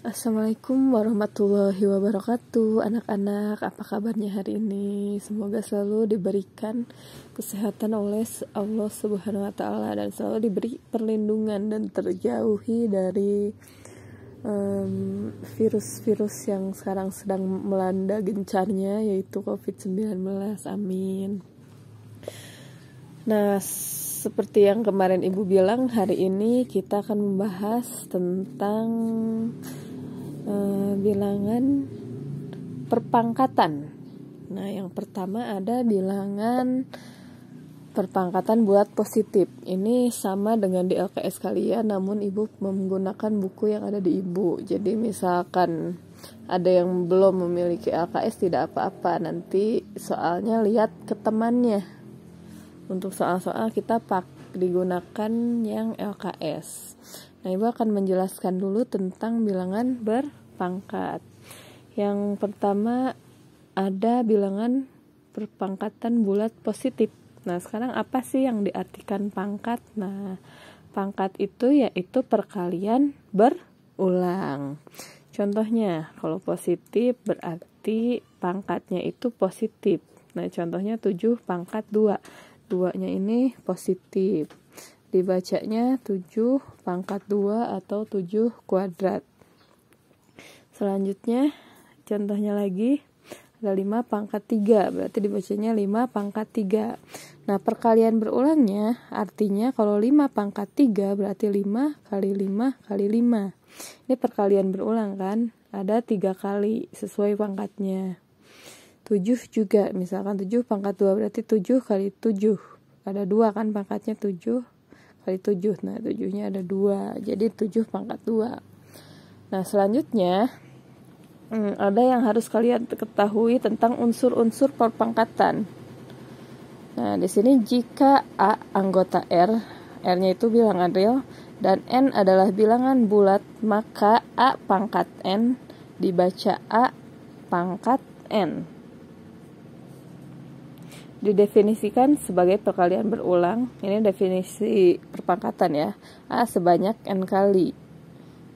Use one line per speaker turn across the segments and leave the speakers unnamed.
Assalamualaikum warahmatullahi wabarakatuh. Anak-anak, apa kabarnya hari ini? Semoga selalu diberikan kesehatan oleh Allah Subhanahu wa Ta'ala dan selalu diberi perlindungan dan terjauhi dari virus-virus yang sekarang sedang melanda gencarnya, yaitu COVID-19. Amin. Nah, seperti yang kemarin Ibu bilang, hari ini kita akan membahas tentang bilangan perpangkatan. Nah, yang pertama ada bilangan perpangkatan bulat positif. Ini sama dengan di LKS kalian, namun Ibu menggunakan buku yang ada di Ibu. Jadi misalkan ada yang belum memiliki LKS, tidak apa-apa, nanti soalnya lihat ke temannya. Untuk soal-soal kita digunakan yang LKS. Nah, Ibu akan menjelaskan dulu tentang bilangan berpangkat. Yang pertama ada bilangan perpangkatan bulat positif. Nah, sekarang apa sih yang diartikan pangkat? Nah, pangkat itu yaitu perkalian berulang. Contohnya, kalau positif berarti pangkatnya itu positif. Nah, contohnya 7 pangkat 2. 2-nya ini positif. Dibacanya 7 pangkat 2 atau 7 kuadrat. Selanjutnya, contohnya lagi, ada 5 pangkat 3, berarti dibacanya 5 pangkat 3. Nah, perkalian berulangnya artinya kalau 5 pangkat 3 berarti 5 kali 5 kali 5. Ini perkalian berulang kan, ada 3 kali sesuai pangkatnya. 7 juga, misalkan 7 pangkat 2 berarti 7 kali 7. Ada 2 kan pangkatnya, 7 kali 7. Nah, 7-nya ada 2. Jadi 7 pangkat 2. Nah, selanjutnya ada yang harus kalian ketahui tentang unsur-unsur perpangkatan. Nah, di sini jika A anggota R, R-nya itu bilangan real, dan N adalah bilangan bulat, maka A pangkat N dibaca A pangkat N. Didefinisikan sebagai perkalian berulang. Ini definisi perpangkatan ya. A sebanyak N kali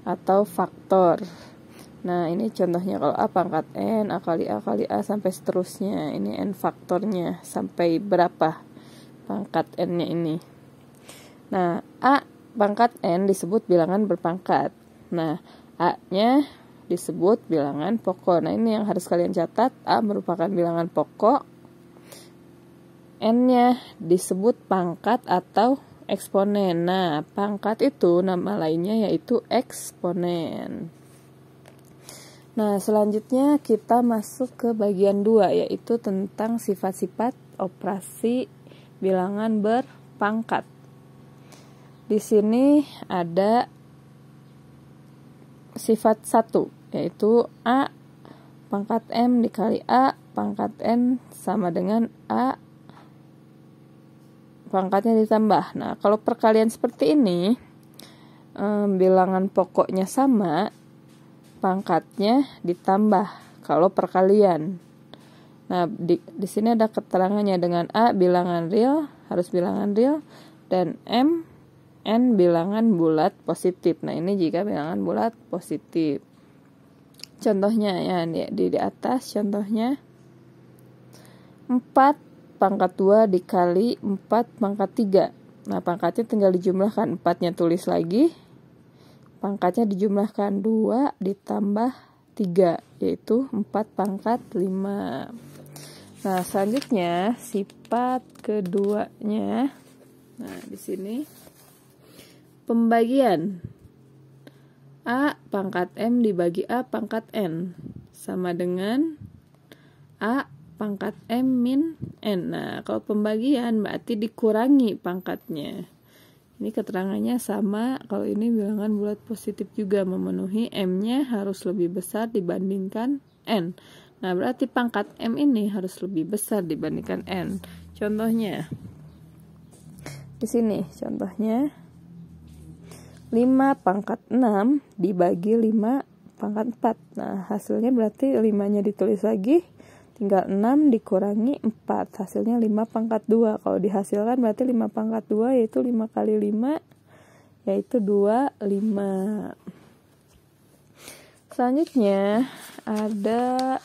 atau faktor. Nah, ini contohnya kalau A pangkat N, A kali A sampai seterusnya. Ini N faktornya sampai berapa pangkat N-nya ini. Nah, A pangkat N disebut bilangan berpangkat. Nah, A-nya disebut bilangan pokok. Nah, ini yang harus kalian catat. A merupakan bilangan pokok. N-nya disebut pangkat atau eksponen. Nah, pangkat itu nama lainnya yaitu eksponen. Nah, selanjutnya kita masuk ke bagian 2, yaitu tentang sifat-sifat operasi bilangan berpangkat. Di sini ada sifat 1, yaitu A pangkat M dikali A pangkat N sama dengan A pangkatnya ditambah. Nah, kalau perkalian seperti ini, bilangan pokoknya sama, pangkatnya ditambah kalau perkalian. Nah, di sini ada keterangannya dengan A bilangan real, harus bilangan real, dan N bilangan bulat positif. Nah, ini jika bilangan bulat positif. Contohnya ya di atas contohnya 4 pangkat 2 dikali 4 pangkat 3. Nah, pangkatnya tinggal dijumlahkan, 4-nya tulis lagi, pangkatnya dijumlahkan 2 ditambah 3, yaitu 4 pangkat 5. Nah, selanjutnya sifat keduanya. Nah, di sini pembagian A pangkat M dibagi A pangkat N sama dengan A pangkat M min N. Nah, kalau pembagian berarti dikurangi pangkatnya. Ini keterangannya sama, kalau ini bilangan bulat positif juga memenuhi M-nya harus lebih besar dibandingkan N. Nah, berarti pangkat M ini harus lebih besar dibandingkan N. Contohnya, di sini contohnya 5 pangkat 6 dibagi 5 pangkat 4. Nah, hasilnya berarti 5-nya ditulis lagi, tinggal 6 dikurangi 4, hasilnya 5 pangkat 2. Kalau dihasilkan berarti 5 pangkat 2 yaitu 5 kali 5 yaitu 25. Selanjutnya ada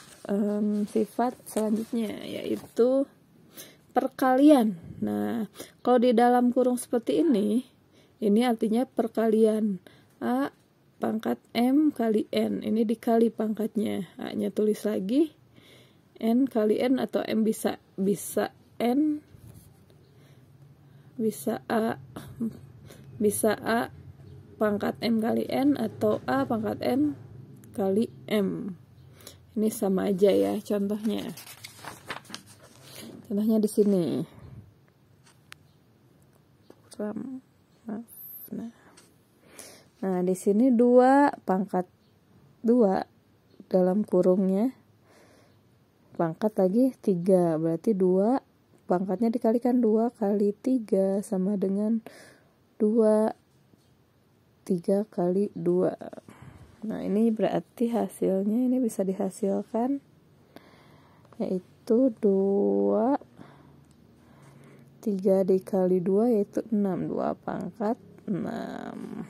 sifat selanjutnya, yaitu perkalian. Nah, kalau di dalam kurung seperti ini artinya perkalian. A pangkat M kali N, ini dikali pangkatnya. A-nya tulis lagi N kali N, atau M bisa N, bisa A pangkat M kali N, atau A pangkat N kali M. Ini sama aja ya contohnya. Contohnya di sini. Nah, di sini 2 pangkat 2 dalam kurungnya. Pangkat lagi 3, berarti 2 pangkatnya dikalikan 2 kali 3 sama dengan 3 kali 2. Nah, ini berarti hasilnya ini bisa dihasilkan, yaitu 3 dikali 2 yaitu 6, 2 pangkat 6.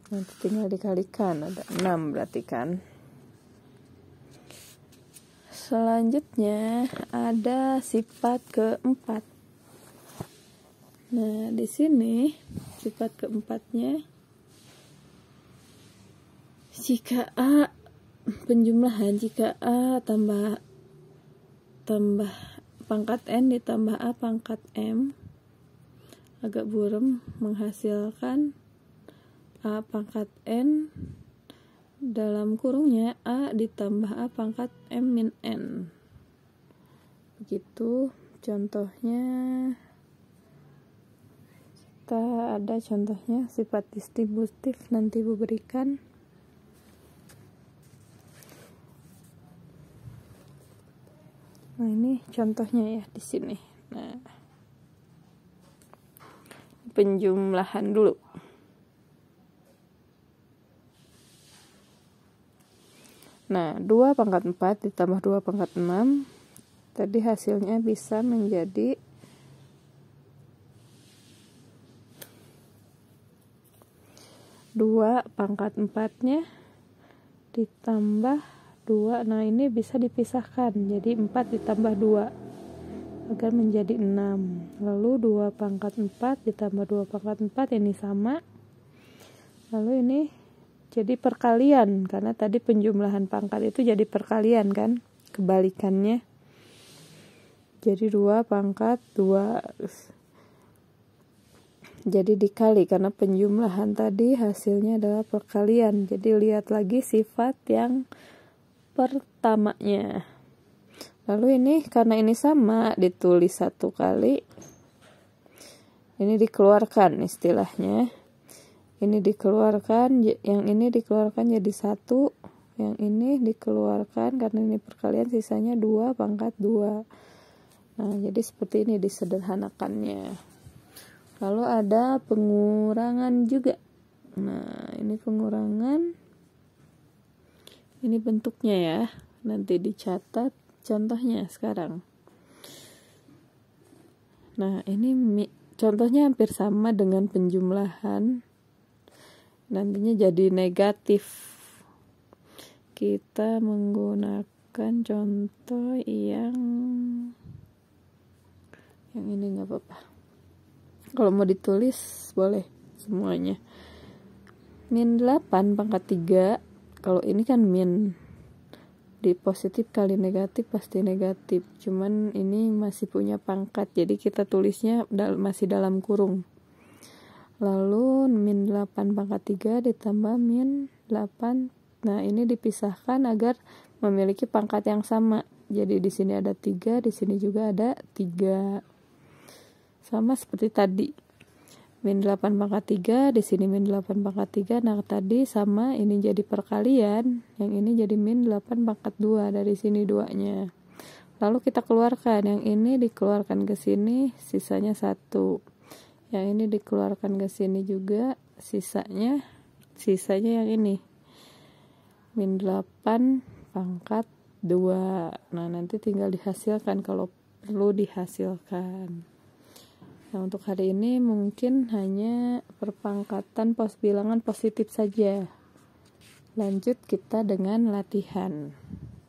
Nanti tinggal dikalikan, ada 6 berarti kan. Selanjutnya ada sifat keempat. Nah, di sini sifat keempatnya, jika A penjumlahan, jika A tambah pangkat N ditambah A pangkat M, agak buram, menghasilkan A pangkat N dalam kurungnya A ditambah A pangkat M min N. Begitu contohnya. Kita ada contohnya sifat distributif, nanti Bu berikan. Nah, ini contohnya ya di sini. Nah, penjumlahan dulu. Nah, 2 pangkat 4 ditambah 2 pangkat 6, tadi hasilnya bisa menjadi 2 pangkat 4-nya ditambah 2. Nah, ini bisa dipisahkan, jadi 4 ditambah 2 agar menjadi 6. Lalu 2 pangkat 4 ditambah 2 pangkat 4, ini sama. Lalu ini jadi perkalian, karena tadi penjumlahan pangkat itu jadi perkalian kan, kebalikannya. Jadi 2 pangkat 2 jadi dikali, karena penjumlahan tadi hasilnya adalah perkalian. Jadi lihat lagi sifat yang pertamanya. Lalu ini karena ini sama, ditulis 1 kali, ini dikeluarkan istilahnya. Ini dikeluarkan, yang ini dikeluarkan jadi 1, yang ini dikeluarkan karena ini perkalian, sisanya 2 pangkat 2. Nah, jadi seperti ini disederhanakannya. Lalu ada pengurangan juga. Nah, ini pengurangan, ini bentuknya ya, nanti dicatat contohnya sekarang. Nah, ini contohnya hampir sama dengan penjumlahan, nantinya jadi negatif. Kita menggunakan contoh yang ini nggak apa-apa. Kalau mau ditulis boleh semuanya. Min 8 pangkat 3, kalau ini kan min, di positif kali negatif pasti negatif. Cuman ini masih punya pangkat, jadi kita tulisnya masih dalam kurung. Lalu min 8 pangkat 3 ditambah min 8. Nah, ini dipisahkan agar memiliki pangkat yang sama. Jadi di sini ada 3, di sini juga ada 3. Sama seperti tadi. Min 8 pangkat 3, di sini min 8 pangkat 3. Nah, tadi sama, ini jadi perkalian. Yang ini jadi min 8 pangkat 2, dari sini 2-nya. Lalu kita keluarkan, yang ini dikeluarkan ke sini, sisanya 1. Yang ini dikeluarkan ke sini juga, sisanya yang ini. Min 8 pangkat 2. Nah, nanti tinggal dihasilkan kalau perlu dihasilkan. Nah, untuk hari ini mungkin hanya perpangkatan bilangan positif saja. Lanjut kita dengan latihan.